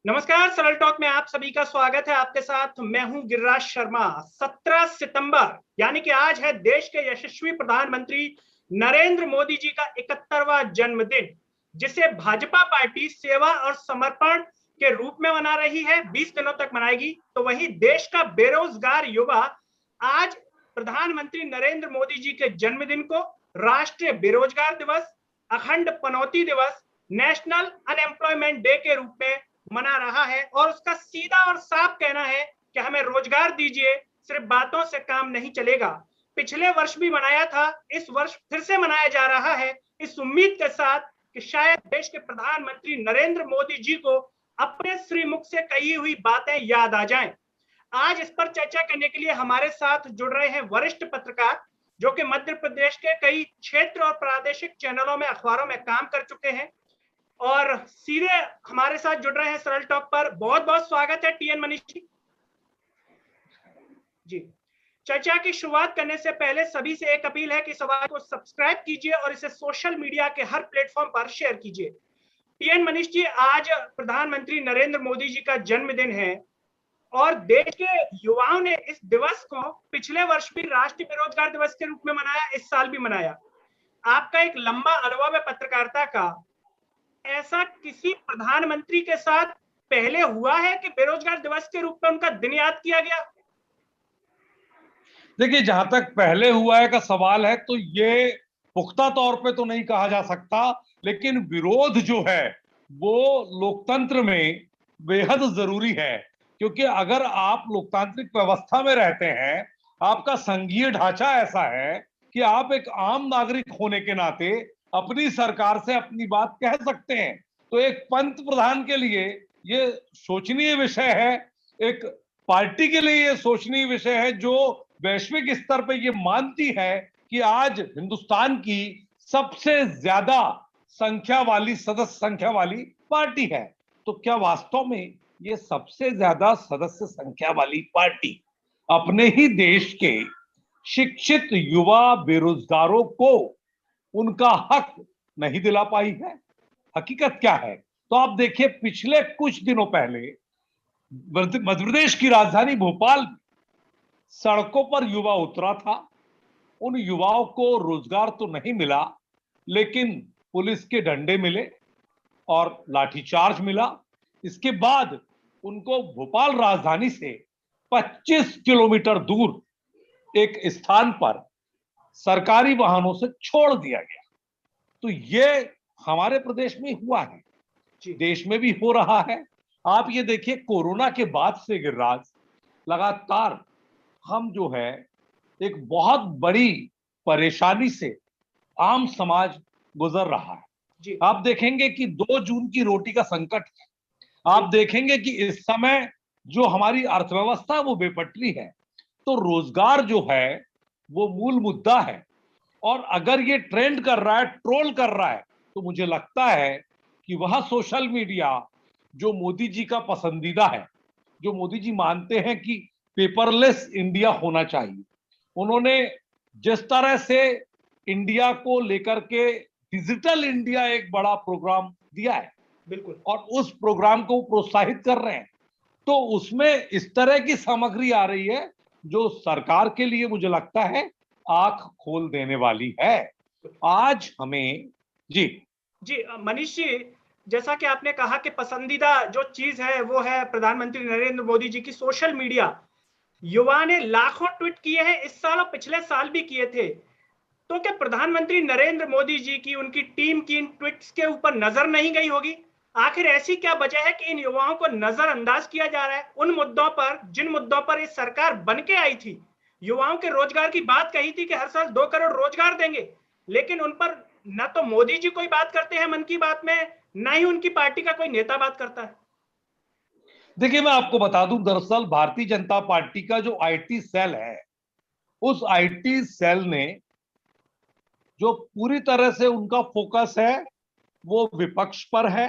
नमस्कार, सरल टॉक में आप सभी का स्वागत है। आपके साथ मैं हूं गिरिराज शर्मा। 17 सितंबर यानी कि आज है देश के यशस्वी प्रधानमंत्री नरेंद्र मोदी जी का 71वां जन्मदिन, जिसे भाजपा पार्टी सेवा और समर्पण के रूप में मना रही है। 20 दिनों तक मनाएगी। तो वही देश का बेरोजगार युवा आज प्रधानमंत्री नरेंद्र मोदी जी के जन्मदिन को राष्ट्रीय बेरोजगार दिवस, अखंड पनौती दिवस, नेशनल अनएम्प्लॉयमेंट डे के रूप में मना रहा है और उसका सीधा और साफ कहना है कि हमें रोजगार दीजिए, सिर्फ बातों से काम नहीं चलेगा। पिछले वर्ष भी मनाया था, इस वर्ष फिर से मनाया जा रहा है, इस उम्मीद के साथ कि शायद देश के प्रधानमंत्री नरेंद्र मोदी जी को अपने श्रीमुख से कही हुई बातें याद आ जाएं। आज इस पर चर्चा करने के लिए हमारे साथ जुड़ रहे हैं वरिष्ठ पत्रकार, जो कि मध्य प्रदेश के कई क्षेत्र और प्रादेशिक चैनलों में, अखबारों में काम कर चुके हैं और सीधे हमारे साथ जुड़ रहे हैं सरल टॉक पर। बहुत बहुत स्वागत है टीएन मनीष जी। चर्चा की शुरुआत करने से पहले सभी से एक अपील है कि सवाल को सब्सक्राइब कीजिए और इसे सोशल मीडिया के हर प्लेटफॉर्म पर शेयर कीजिए। टीएन मनीष जी, आज प्रधानमंत्री नरेंद्र मोदी जी का जन्मदिन है और देश के युवाओं ने इस दिवस को पिछले वर्ष भी राष्ट्रीय बेरोजगार दिवस के रूप में मनाया, इस साल भी मनाया। आपका एक लंबा अनुभव है पत्रकारिता का, ऐसा किसी प्रधानमंत्री के साथ पहले हुआ है कि बेरोजगार दिवस के रूप में उनका दिन याद किया गया? देखिए, जहां तक पहले हुआ है का सवाल है तो ये पुख्ता तौर पे तो नहीं कहा जा सकता, लेकिन विरोध जो है वो लोकतंत्र में बेहद जरूरी है। क्योंकि अगर आप लोकतांत्रिक व्यवस्था में रहते हैं, आपका संघीय ढांचा ऐसा है कि आप एक आम नागरिक होने के नाते अपनी सरकार से अपनी बात कह सकते हैं। तो एक पंत प्रधान के लिए ये शोचनीय विषय है, एक पार्टी के लिए ये शोचनीय विषय है जो वैश्विक स्तर पर यह मानती है कि आज हिंदुस्तान की सबसे ज्यादा संख्या वाली सदस्य संख्या वाली पार्टी है। तो क्या वास्तव में ये सबसे ज्यादा सदस्य संख्या वाली पार्टी अपने ही देश के शिक्षित युवा बेरोजगारों को उनका हक नहीं दिला पाई है? हकीकत क्या है? तो आप देखिए, पिछले कुछ दिनों पहले मध्य प्रदेश की राजधानी भोपाल सड़कों पर युवा उतरा था। उन युवाओं को रोजगार तो नहीं मिला, लेकिन पुलिस के डंडे मिले और लाठीचार्ज मिला। इसके बाद उनको भोपाल राजधानी से 25 किलोमीटर दूर एक स्थान पर सरकारी वाहनों से छोड़ दिया गया। तो ये हमारे प्रदेश में हुआ है, देश में भी हो रहा है। आप ये देखिए, कोरोना के बाद से गिरिराज लगातार हम जो है एक बहुत बड़ी परेशानी से आम समाज गुजर रहा है। आप देखेंगे कि 2 जून की रोटी का संकट है। आप देखेंगे कि इस समय जो हमारी अर्थव्यवस्था वो बेपटरी है। तो रोजगार जो है वो मूल मुद्दा है। और अगर ये ट्रेंड कर रहा है, ट्रोल कर रहा है, तो मुझे लगता है कि वह सोशल मीडिया जो मोदी जी का पसंदीदा है, जो मोदी जी मानते हैं कि पेपरलेस इंडिया होना चाहिए, उन्होंने जिस तरह से इंडिया को लेकर के डिजिटल इंडिया एक बड़ा प्रोग्राम दिया है, बिल्कुल, और उस प्रोग्राम को प्रोत्साहित कर रहे हैं, तो उसमें इस तरह की सामग्री आ रही है जो सरकार के लिए मुझे लगता है आंख खोल देने वाली है। आज हमें जी मनीष जी, जैसा कि आपने कहा कि पसंदीदा जो चीज है वो है प्रधानमंत्री नरेंद्र मोदी जी की सोशल मीडिया। युवा ने लाखों ट्वीट किए हैं इस साल और पिछले साल भी किए थे। तो क्या प्रधानमंत्री नरेंद्र मोदी जी की, उनकी टीम की इन ट्वीट्स के ऊपर नजर नहीं गई होगी? आखिर ऐसी क्या वजह है कि इन युवाओं को नजरअंदाज किया जा रहा है उन मुद्दों पर जिन मुद्दों पर ये सरकार बन के आई थी? युवाओं के रोजगार की बात कही थी कि हर साल 2 करोड़ रोजगार देंगे, लेकिन उन पर न तो मोदी जी कोई बात करते हैं मन की बात में, न ही उनकी पार्टी का कोई नेता बात करता है। देखिए, मैं आपको बता दूं, दरअसल भारतीय जनता पार्टी का जो आईटी सेल है, उस आईटी सेल ने जो पूरी तरह से उनका फोकस है वो विपक्ष पर है,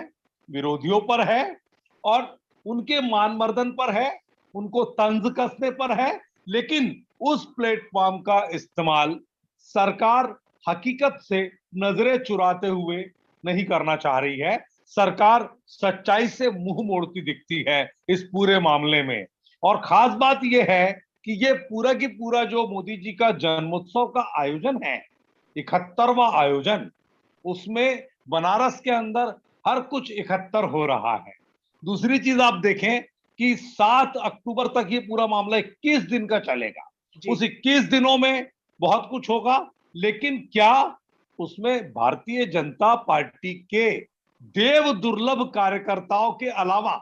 विरोधियों पर है और उनके मानमर्दन पर है, उनको तंज कसने पर है। लेकिन उस प्लेटफॉर्म का इस्तेमाल सरकार हकीकत से नजरें चुराते हुए नहीं करना चाह रही है। सरकार सच्चाई से मुंह मोड़ती दिखती है इस पूरे मामले में। और खास बात यह है कि ये पूरा की पूरा जो मोदी जी का जन्मोत्सव का आयोजन है, 71वां आयोजन, उसमें बनारस के अंदर हर कुछ 71 हो रहा है। दूसरी चीज आप देखें कि 7 अक्टूबर तक ये पूरा मामला 21 दिन का चलेगा। उस 21 दिनों में बहुत कुछ होगा, लेकिन क्या उसमें भारतीय जनता पार्टी के देव दुर्लभ कार्यकर्ताओं के अलावा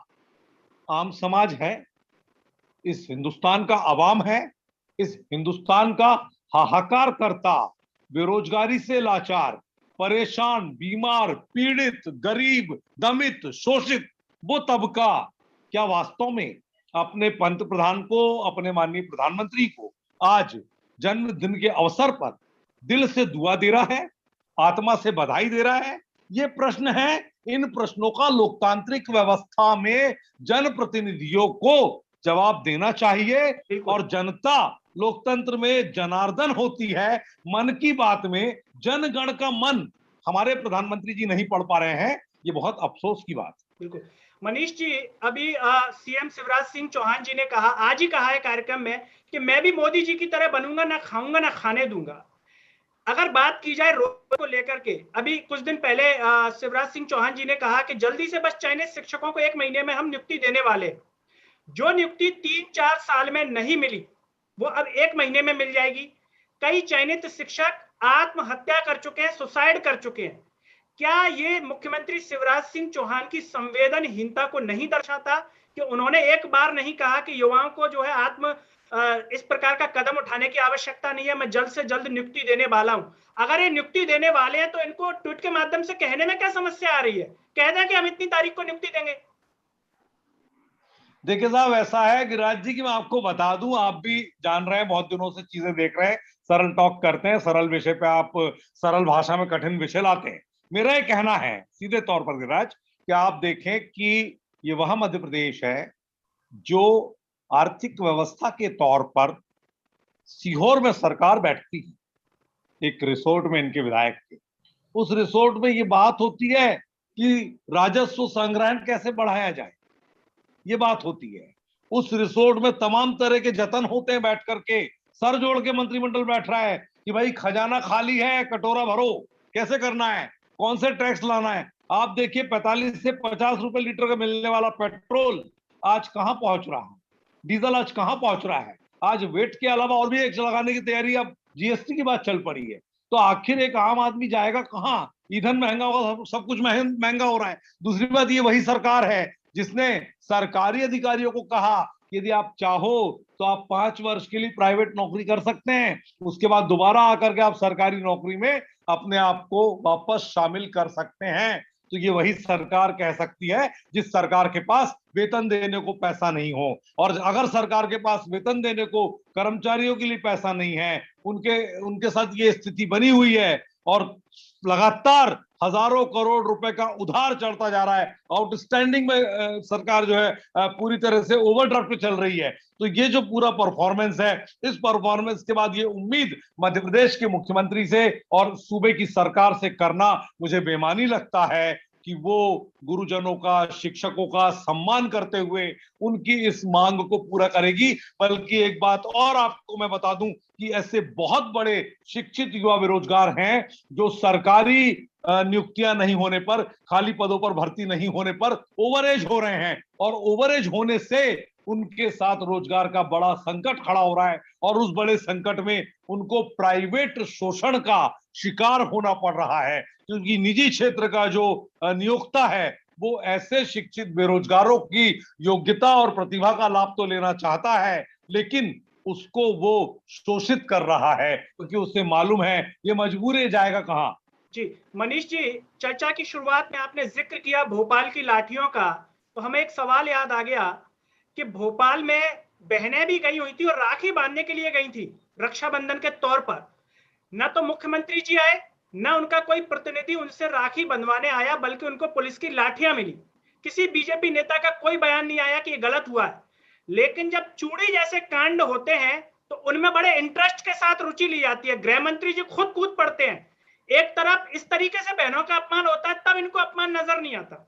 आम समाज है, इस हिंदुस्तान का अवाम है, इस हिंदुस्तान का हाहाकार करता, बेरोजगारी से लाचार, परेशान, बीमार, पीड़ित, गरीब, दमित, शोषित वो तबका क्या वास्तव में अपने पंत प्रधान को, अपने माननीय प्रधानमंत्री को आज जन्मदिन के अवसर पर दिल से दुआ दे रहा है, आत्मा से बधाई दे रहा है? ये प्रश्न है। इन प्रश्नों का लोकतांत्रिक व्यवस्था में जनप्रतिनिधियों को जवाब देना चाहिए। और जनता लोकतंत्र में जनार्दन होती है। मन की बात में जनगण का मन हमारे प्रधानमंत्री जी नहीं पढ़ पा रहे हैं, ये बहुत अफसोस की बात। बिल्कुल मनीष जी, अभी सीएम शिवराज सिंह चौहान जी ने कहा, आज ही कहा है कार्यक्रम में कि मैं भी मोदी जी की तरह बनूंगा, ना खाऊंगा ना खाने दूंगा। अगर बात की जाए रोड को लेकर के, अभी कुछ दिन पहले शिवराज सिंह चौहान जी ने कहा कि जल्दी से बस चयनित शिक्षकों को 1 महीने में हम नियुक्ति देने वाले। जो नियुक्ति 3-4 साल में नहीं मिली वो अब 1 महीने में मिल जाएगी। कई चयनित शिक्षक आत्महत्या कर चुके हैं, सुसाइड कर चुके हैं। क्या ये मुख्यमंत्री शिवराज सिंह चौहान की संवेदनहीनता को नहीं दर्शाता कि उन्होंने एक बार नहीं कहा कि युवाओं को जो है इस प्रकार का कदम उठाने की आवश्यकता नहीं है, मैं जल्द से जल्द नियुक्ति देने वाला हूं। अगर ये नियुक्ति देने वाले हैं तो इनको ट्वीट के माध्यम से कहने में क्या समस्या आ रही है? कह दें कि हम इतनी तारीख को नियुक्ति देंगे। देखिए साहब, ऐसा है गिरिराज जी कि मैं आपको बता दूं, आप भी जान रहे हैं, बहुत दिनों से चीजें देख रहे हैं, सरल टॉक करते हैं, सरल विषय पे आप सरल भाषा में कठिन विषय लाते हैं। मेरा ये कहना है सीधे तौर पर गिरिराज कि आप देखें कि ये वह मध्य प्रदेश है जो आर्थिक व्यवस्था के तौर पर सीहोर में सरकार बैठती है, एक रिसोर्ट में इनके विधायक के। उस रिसोर्ट में ये बात होती है कि राजस्व संग्रहण कैसे बढ़ाया जाए, ये बात होती है। उस रिसोर्ट में तमाम तरह के जतन होते हैं, बैठ करके सर जोड़ के मंत्रिमंडल बैठ रहा है कि भाई खजाना खाली है, कटोरा भरो, कैसे करना है, कौन से टैक्स लाना है। आप देखिए 45 से 50 रुपए लीटर का मिलने वाला पेट्रोल आज कहां पहुंच रहा है, डीजल आज कहां पहुंच रहा है। आज वेट के अलावा और भी एक लगाने की तैयारी, अब जीएसटी की बात चल पड़ी है। तो आखिर एक आम आदमी जाएगा कहां? ईंधन महंगा होगा, सब कुछ महंगा हो रहा है। दूसरी बात, ये वही सरकार है जिसने सरकारी अधिकारियों को कहा यदि आप चाहो तो आप 5 वर्ष के लिए प्राइवेट नौकरी कर सकते हैं, उसके बाद दोबारा आकर के आप सरकारी नौकरी में अपने आप को वापस शामिल कर सकते हैं। तो ये वही सरकार कह सकती है जिस सरकार के पास वेतन देने को पैसा नहीं हो। और अगर सरकार के पास वेतन देने को कर्मचारियों के लिए पैसा नहीं है, उनके साथ ये स्थिति बनी हुई है और लगातार हजारों करोड़ रुपए का उधार चढ़ता जा रहा है, आउटस्टैंडिंग में सरकार जो है पूरी तरह से ओवरड्राफ्ट पे चल रही है। तो ये जो पूरा परफॉर्मेंस है, इस परफॉर्मेंस के बाद ये उम्मीद मध्य प्रदेश के मुख्यमंत्री से और सूबे की सरकार से करना मुझे बेमानी लगता है कि वो गुरुजनों का, शिक्षकों का सम्मान करते हुए उनकी इस मांग को पूरा करेगी। बल्कि एक बात और आपको मैं बता दूं कि ऐसे बहुत बड़े शिक्षित युवा बेरोजगार हैं जो सरकारी नियुक्तियां नहीं होने पर, खाली पदों पर भर्ती नहीं होने पर ओवरेज हो रहे हैं, और ओवरेज होने से उनके साथ रोजगार का बड़ा संकट खड़ा हो रहा है। और उस बड़े संकट में उनको प्राइवेट शोषण का शिकार होना पड़ रहा है, क्योंकि निजी क्षेत्र का जो नियोक्ता है वो ऐसे शिक्षित बेरोजगारों की योग्यता और प्रतिभा का लाभ तो लेना चाहता है, लेकिन उसको वो शोषित कर रहा है, क्योंकि उसे मालूम है ये मजबूरी जाएगा कहां। जी मनीष जी, चर्चा की शुरुआत में आपने जिक्र किया भोपाल की लाठियों का, तो हमें एक सवाल याद आ गया कि भोपाल में बहनें भी गई हुई थी और राखी बांधने के लिए गई थी रक्षाबंधन के तौर पर। न तो मुख्यमंत्री जी आए, न उनका कोई प्रतिनिधि उनसे राखी बंधवाने आया, बल्कि उनको पुलिस की लाठियां मिली। किसी बीजेपी नेता का कोई बयान नहीं आया कि ये गलत हुआ है। लेकिन जब चूड़ी जैसे कांड होते हैं तो उनमें बड़े इंटरेस्ट के साथ रुचि ली जाती है। गृह मंत्री जी खुद कूद पड़ते हैं। एक तरफ इस तरीके से बहनों का अपमान होता है, तब इनको अपमान नजर नहीं आता।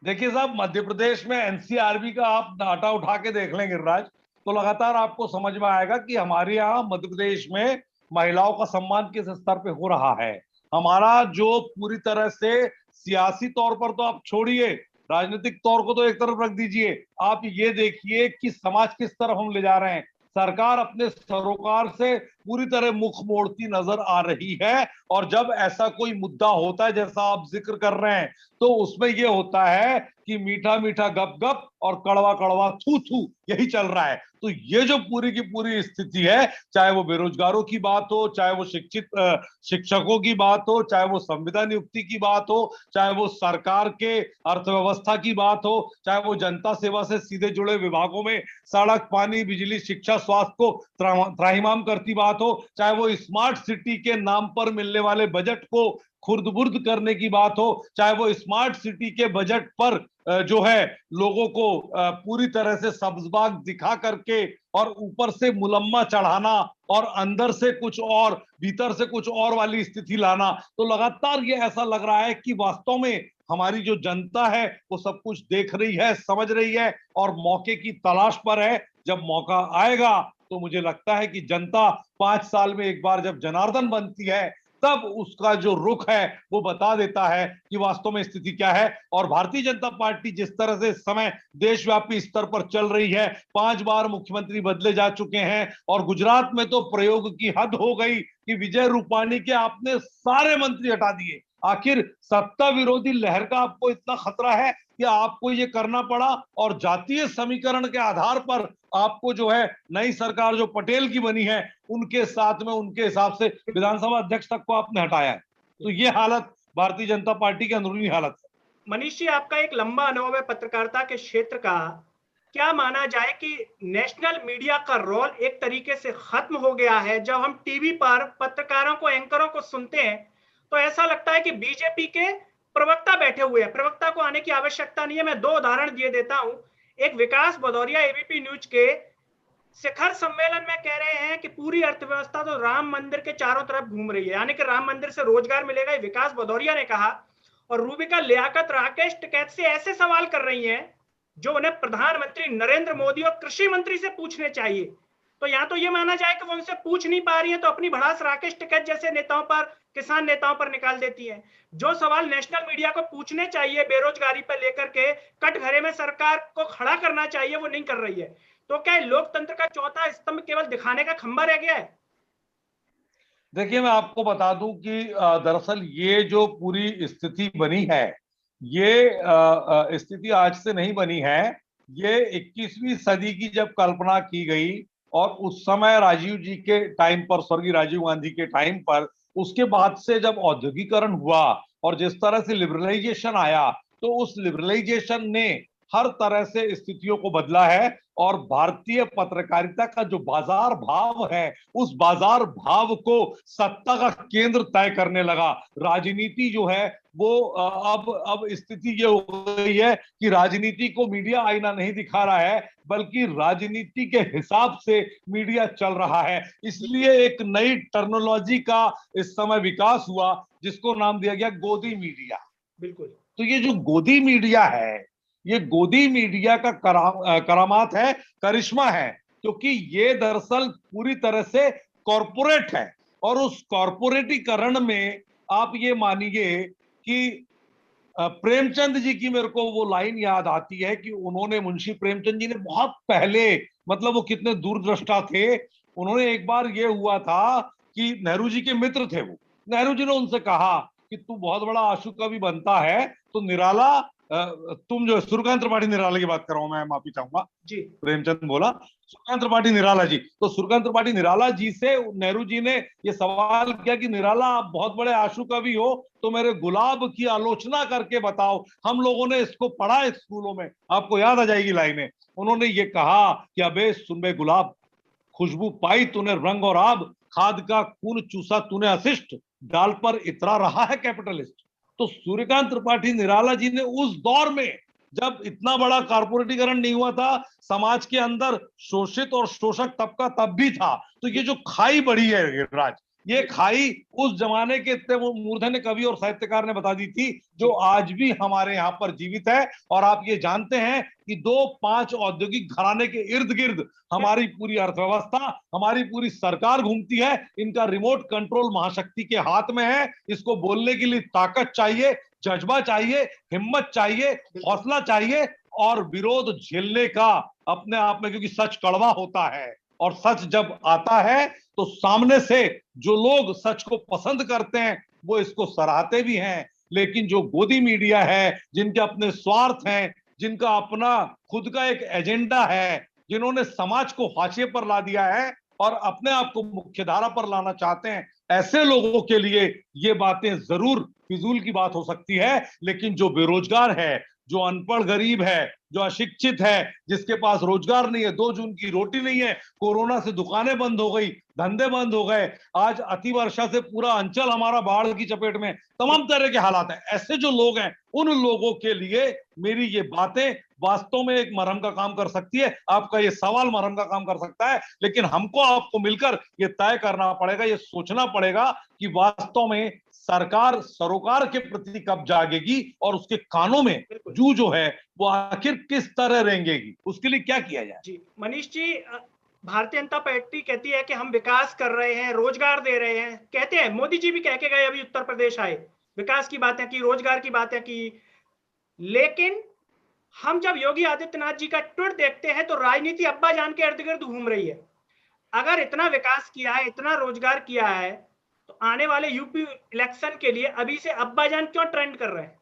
देखिए साहब, मध्य प्रदेश में एनसीआरबी का आप डाटा उठा के देख लें गिरिराज, तो लगातार आपको समझ में आएगा कि हमारे यहाँ मध्य प्रदेश में महिलाओं का सम्मान किस स्तर पे हो रहा है। हमारा जो पूरी तरह से सियासी तौर पर तो आप छोड़िए, राजनीतिक तौर को तो एक तरफ रख दीजिए, आप ये देखिए कि समाज किस तरफ हम ले जा रहे हैं। सरकार अपने सरोकार से पूरी तरह मुख मोड़ती नजर आ रही है। और जब ऐसा कोई मुद्दा होता है जैसा आप जिक्र कर रहे हैं, तो उसमें यह होता है कि मीठा मीठा गप गप और कड़वा कड़वा थू थू, यही चल रहा है। तो ये जो पूरी की पूरी स्थिति है, चाहे वो बेरोजगारों की बात हो, चाहे वो शिक्षकों की बात हो, चाहे वो संविदा नियुक्ति की बात हो, चाहे वो सरकार के अर्थव्यवस्था की बात हो, चाहे वो जनता सेवा से सीधे जुड़े विभागों में सड़क, पानी, बिजली, शिक्षा, स्वास्थ्य को त्राहिमाम करती बात हो, चाहे वो स्मार्ट सिटी के नाम पर मिलने वाले बजट को खुर्द-बुर्द करने की बात हो, चाहे वो स्मार्ट सिटी के बजट पर जो है लोगों को पूरी तरह से सब्जबाग दिखा करके और ऊपर से मुलम्मा चढ़ाना और अंदर से कुछ और भीतर से कुछ और वाली स्थिति लाना, तो लगातार ये ऐसा लग रहा है कि वास्तव में हमारी जो जनता है वो सब कुछ देख रही है, समझ रही है और मौके की तलाश पर है। जब मौका आएगा तो मुझे लगता है कि जनता 5 साल में एक बार जब जनार्दन बनती है, तब उसका जो रुख है वो बता देता है कि वास्तव में स्थिति क्या है। और भारतीय जनता पार्टी जिस तरह से इस समय देशव्यापी स्तर पर चल रही है, 5 बार मुख्यमंत्री बदले जा चुके हैं और गुजरात में तो प्रयोग की हद हो गई कि विजय रूपाणी के आपने सारे मंत्री हटा दिए। आखिर सत्ता विरोधी लहर का आपको इतना खतरा है कि आपको ये करना पड़ा और जातीय समीकरण के आधार पर आपको जो है नई सरकार जो पटेल की बनी है उनके साथ में उनके हिसाब से विधानसभा अध्यक्ष तक को आपने हटाया है। तो ये हालत भारतीय जनता पार्टी की अंदरूनी हालत है। मनीष जी, आपका एक लंबा अनुभव है पत्रकारिता के क्षेत्र का। क्या माना जाए कि नेशनल मीडिया का रोल एक तरीके से खत्म हो गया है? जब हम टीवी पर पत्रकारों को, एंकरों को सुनते हैं तो ऐसा लगता है कि बीजेपी के प्रवक्ता बैठे हुए हैं। प्रवक्ता को आने की आवश्यकता नहीं है। मैं 2 उदाहरण दिए देता हूं। एक विकास भदौरिया एबीपी न्यूज के शिखर सम्मेलन में कह रहे हैं कि पूरी अर्थव्यवस्था तो राम मंदिर के चारों तरफ घूम रही है, यानी कि राम मंदिर से रोजगार मिलेगा, ये विकास भदौरिया ने कहा। और रूबिका लियाकत राकेश टिकैत से ऐसे सवाल कर रही हैं जो उन्हें प्रधानमंत्री नरेंद्र मोदी और कृषि मंत्री से पूछने चाहिए। तो या तो ये माना जाए कि वो उनसे पूछ नहीं पा रही है, तो अपनी भड़ास राकेश टिकैत जैसे नेताओं पर, किसान नेताओं पर निकाल देती है। जो सवाल नेशनल मीडिया को पूछने चाहिए बेरोजगारी पर लेकर के, कटघरे में सरकार को खड़ा करना चाहिए, वो नहीं कर रही है। तो क्या लोकतंत्र का चौथा स्तंभ केवल दिखाने का खंबा रह गया है? देखिए, मैं आपको बता दूं कि दरअसल ये जो पूरी स्थिति बनी है, ये स्थिति आज से नहीं बनी है। ये 21वीं सदी की जब कल्पना की गई और उस समय राजीव जी के टाइम पर, स्वर्गीय राजीव गांधी के टाइम पर, उसके बाद से जब औद्योगिकरण हुआ और जिस तरह से लिबरलाइजेशन आया, तो उस लिबरलाइजेशन ने हर तरह से स्थितियों को बदला है। और भारतीय पत्रकारिता का जो बाजार भाव है, उस बाजार भाव को सत्ता का केंद्र तय करने लगा। राजनीति जो है वो अब स्थिति ये हो गई है कि राजनीति को मीडिया आईना नहीं दिखा रहा है, बल्कि राजनीति के हिसाब से मीडिया चल रहा है। इसलिए एक नई टर्मिनोलॉजी का इस समय विकास हुआ जिसको नाम दिया गया गोदी मीडिया। बिल्कुल। तो ये जो गोदी मीडिया है, ये गोदी मीडिया का करामात है, करिश्मा है, क्योंकि ये दरअसल पूरी तरह से कॉरपोरेट है। और उस कॉरपोरेटीकरण में आप ये मानिए कि प्रेमचंद जी की मेरे को वो लाइन याद आती है कि उन्होंने, मुंशी प्रेमचंद जी ने बहुत पहले, मतलब वो कितने दूरदृष्टा थे, उन्होंने एक बार ये हुआ था कि नेहरू जी के मित्र थे वो, नेहरू जी ने उनसे कहा कि तू बहुत बड़ा आशु कवि बनता है तो निराला, तुम जो सूर्यकांत त्रिपाठी निराला की बात कर रहा हूं मैं, माफी चाहूंगा जी। प्रेमचंद बोला, सूर्यकांत त्रिपाठी निराला जी। तो सूर्यकांत त्रिपाठी निराला जी से नेहरू जी ने ये सवाल किया कि निराला, आप बहुत बड़े आशु कवि हो, तो मेरे गुलाब की आलोचना करके बताओ। हम लोगों ने इसको पढ़ा है स्कूलों में, आपको याद आ जाएगी लाइनें। उन्होंने ये कहा कि अबे सुन बे गुलाब, खुशबू पाई तूने रंग और आब, खाद का खून चूसा तूने अशिष्ट, डाल पर इतरा रहा है कैपिटलिस्ट। तो सूर्यकांत त्रिपाठी निराला जी ने उस दौर में, जब इतना बड़ा कारपोरेटीकरण नहीं हुआ था, समाज के अंदर शोषित और शोषक तबका तब भी था। तो ये जो खाई बढ़ी है राज, ये खाई उस जमाने के इतने वो मूर्धन्य कवि और साहित्यकार ने बता दी थी, जो आज भी हमारे यहाँ पर जीवित है। और आप ये जानते हैं कि 2-5 औद्योगिक घराने के इर्द गिर्द हमारी पूरी अर्थव्यवस्था, हमारी पूरी सरकार घूमती है। इनका रिमोट कंट्रोल महाशक्ति के हाथ में है। इसको बोलने के लिए ताकत चाहिए, जज्बा चाहिए, हिम्मत चाहिए, हौसला चाहिए और विरोध झेलने का अपने आप में, क्योंकि सच कड़वा होता है और सच जब आता है तो सामने से जो लोग सच को पसंद करते हैं वो इसको सराहते भी हैं। लेकिन जो गोदी मीडिया है, जिनके अपने स्वार्थ हैं, जिनका अपना खुद का एक एजेंडा है, जिन्होंने समाज को हाशिए पर ला दिया है और अपने आप को मुख्यधारा पर लाना चाहते हैं, ऐसे लोगों के लिए ये बातें जरूर फिजूल की बात हो सकती है। लेकिन जो बेरोजगार है, जो अनपढ़ गरीब है, जो अशिक्षित है, जिसके पास रोजगार नहीं है, 2 जून की रोटी नहीं है, कोरोना से दुकानें बंद हो गई, धंधे बंद हो गए, आज अति वर्षा से पूरा अंचल हमारा बाढ़ की चपेट में, तमाम तरह के हालात हैं, ऐसे जो लोग हैं उन लोगों के लिए मेरी ये बातें वास्तव में एक मरहम का काम कर सकती है। आपका ये सवाल मरहम का काम कर सकता है। लेकिन हमको आपको मिलकर ये तय करना पड़ेगा, ये सोचना पड़ेगा कि वास्तव में सरकार सरोकार के प्रति कब जागेगी और उसके कानों में जू जो है वो आखिर किस तरह रेंगेगी, उसके लिए क्या किया जाए। जी मनीष जी, भारतीय जनता पार्टी कहती है कि हम विकास कर रहे हैं, रोजगार दे रहे हैं, कहते हैं, मोदी जी भी कह के गए, अभी उत्तर प्रदेश आए, विकास की बातें की, रोजगार की बातें की। लेकिन हम जब योगी आदित्यनाथ जी का ट्वीट देखते हैं तो राजनीति अब्बा जान के इर्द गिर्द घूम रही है। अगर इतना विकास किया है, इतना रोजगार किया है, तो आने वाले यूपी इलेक्शन के लिए अभी से अब्बा जान क्यों ट्रेंड कर रहे हैं?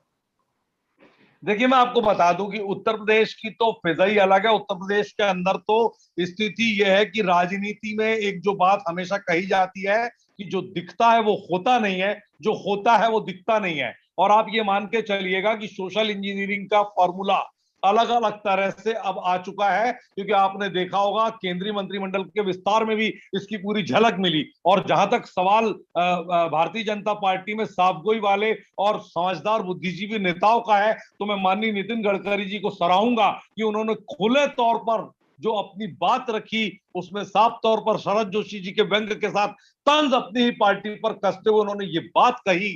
देखिए, मैं आपको बता दूं कि उत्तर प्रदेश की तो फिजा ही अलग है। उत्तर प्रदेश के अंदर तो स्थिति यह है कि राजनीति में एक जो बात हमेशा कही जाती है कि जो दिखता है वो होता नहीं है, जो होता है वो दिखता नहीं है। और आप ये मान के चलिएगा कि सोशल इंजीनियरिंग का फॉर्मूला अलग अलग तरह से अब आ चुका है, क्योंकि आपने देखा होगा केंद्रीय मंत्रिमंडल के विस्तार में भी इसकी पूरी झलक मिली। और जहां तक सवाल भारतीय जनता पार्टी में साफगोई वाले और समझदार बुद्धिजीवी नेताओं का है, तो मैं माननीय नितिन गडकरी जी को सराहूंगा कि उन्होंने खुले तौर पर जो अपनी बात रखी, उसमें साफ तौर पर शरद जोशी जी के व्यंग के साथ तंज अपनी ही पार्टी पर कसते हुए उन्होंने ये बात कही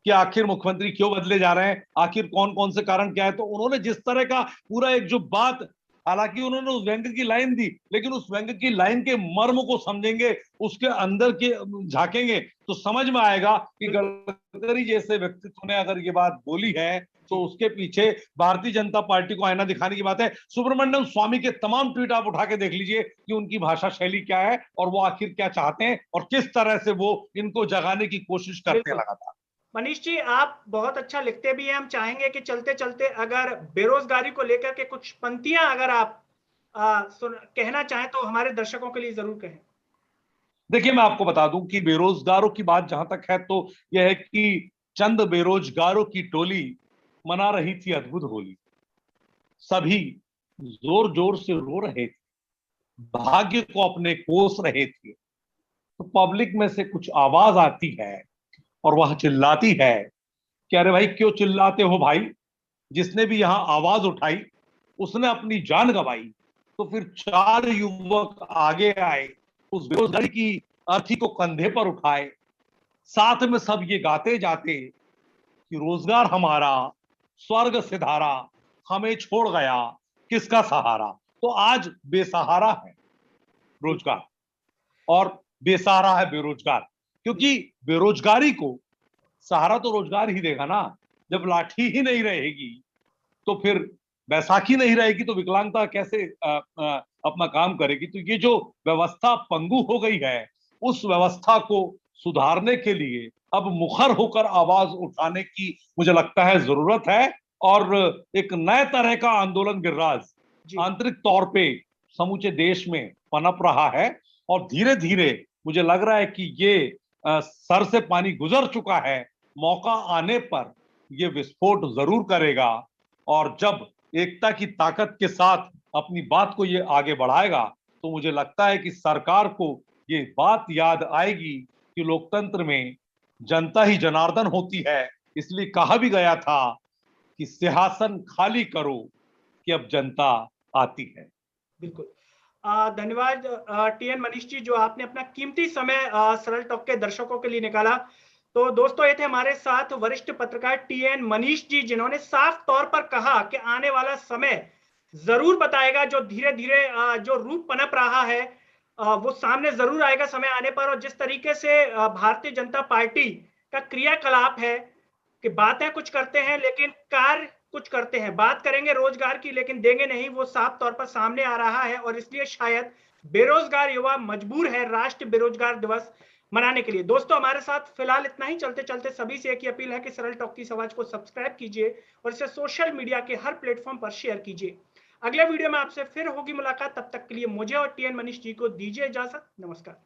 कि आखिर मुख्यमंत्री क्यों बदले जा रहे हैं, आखिर कौन कौन से कारण क्या है। तो उन्होंने जिस तरह का पूरा एक जो बात, हालांकि उन्होंने उस व्यंग की लाइन दी, लेकिन उस व्यंग की लाइन के मर्म को समझेंगे, उसके अंदर के झांकेंगे तो समझ में आएगा कि गडकरी जैसे व्यक्तित्व ने अगर ये बात बोली है तो उसके पीछे भारतीय जनता पार्टी को आईना दिखाने की बात है। सुब्रमण्यम स्वामी के तमाम ट्वीट आप उठा के देख लीजिए कि उनकी भाषा शैली क्या है और वो आखिर क्या चाहते हैं और किस तरह से वो इनको जगाने की कोशिश करते हैं लगातार। मनीष जी, आप बहुत अच्छा लिखते भी हैं। हम चाहेंगे कि चलते चलते अगर बेरोजगारी को लेकर के कुछ पंक्तियां अगर आप कहना चाहें तो हमारे दर्शकों के लिए जरूर कहें। देखिए, मैं आपको बता दूं कि बेरोजगारों की बात जहां तक है तो यह है कि चंद बेरोजगारों की टोली मना रही थी अद्भुत होली। सभी जोर जोर से रो रहे थे, भाग्य को अपने कोस रहे थे। तो पब्लिक में से कुछ आवाज आती है और वह चिल्लाती है कि अरे भाई क्यों चिल्लाते हो भाई, जिसने भी यहां आवाज उठाई उसने अपनी जान गंवाई। तो फिर 4 युवक आगे आए, उस बेरोजगारी की अर्थी को कंधे पर उठाए, साथ में सब ये गाते जाते कि रोजगार हमारा स्वर्ग सिधारा, हमें छोड़ गया किसका सहारा। तो आज बेसहारा है रोजगार और बेसहारा है बेरोजगार, क्योंकि बेरोजगारी को सहारा तो रोजगार ही देगा ना। जब लाठी ही नहीं रहेगी तो फिर बैसाखी नहीं रहेगी तो विकलांगता कैसे अपना काम करेगी। तो ये जो व्यवस्था पंगु हो गई है, उस व्यवस्था को सुधारने के लिए अब मुखर होकर आवाज उठाने की मुझे लगता है जरूरत है। और एक नए तरह का आंदोलन गिरिराज आंतरिक तौर पे समूचे देश में पनप रहा है और धीरे धीरे मुझे लग रहा है कि ये सर से पानी गुजर चुका है। मौका आने पर ये विस्फोट जरूर करेगा और जब एकता की ताकत के साथ अपनी बात को ये आगे बढ़ाएगा तो मुझे लगता है कि सरकार को ये बात याद आएगी कि लोकतंत्र में जनता ही जनार्दन होती है। इसलिए कहा भी गया था कि सिंहासन खाली करो कि अब जनता आती है। बिल्कुल। धन्यवाद टीएन मनीष जी, जो आपने अपना कीमती समय सरल टॉक के दर्शकों के लिए निकाला। तो दोस्तों, ये थे हमारे साथ वरिष्ठ पत्रकार टीएन मनीष जी, जिन्होंने साफ तौर पर कहा कि आने वाला समय जरूर बताएगा, जो धीरे धीरे जो रूप पनप रहा है वो सामने जरूर आएगा समय आने पर। और जिस तरीके से भारतीय जनता पार्टी का क्रियाकलाप है कि बातें कुछ करते हैं लेकिन कार्य कुछ करते हैं, बात करेंगे रोजगार की लेकिन देंगे नहीं, वो साफ तौर पर सामने आ रहा है। और इसलिए शायद बेरोजगार युवा मजबूर है राष्ट्रीय बेरोजगार दिवस मनाने के लिए। दोस्तों, हमारे साथ फिलहाल इतना ही। चलते चलते सभी से एक ही अपील है कि सरल टॉक की आवाज को सब्सक्राइब कीजिए और इसे सोशल मीडिया के हर प्लेटफॉर्म पर शेयर कीजिए। अगले वीडियो में आपसे फिर होगी मुलाकात। तब तक के लिए मुझे और टीएन मनीष जी को दीजिए इजाजत। नमस्कार।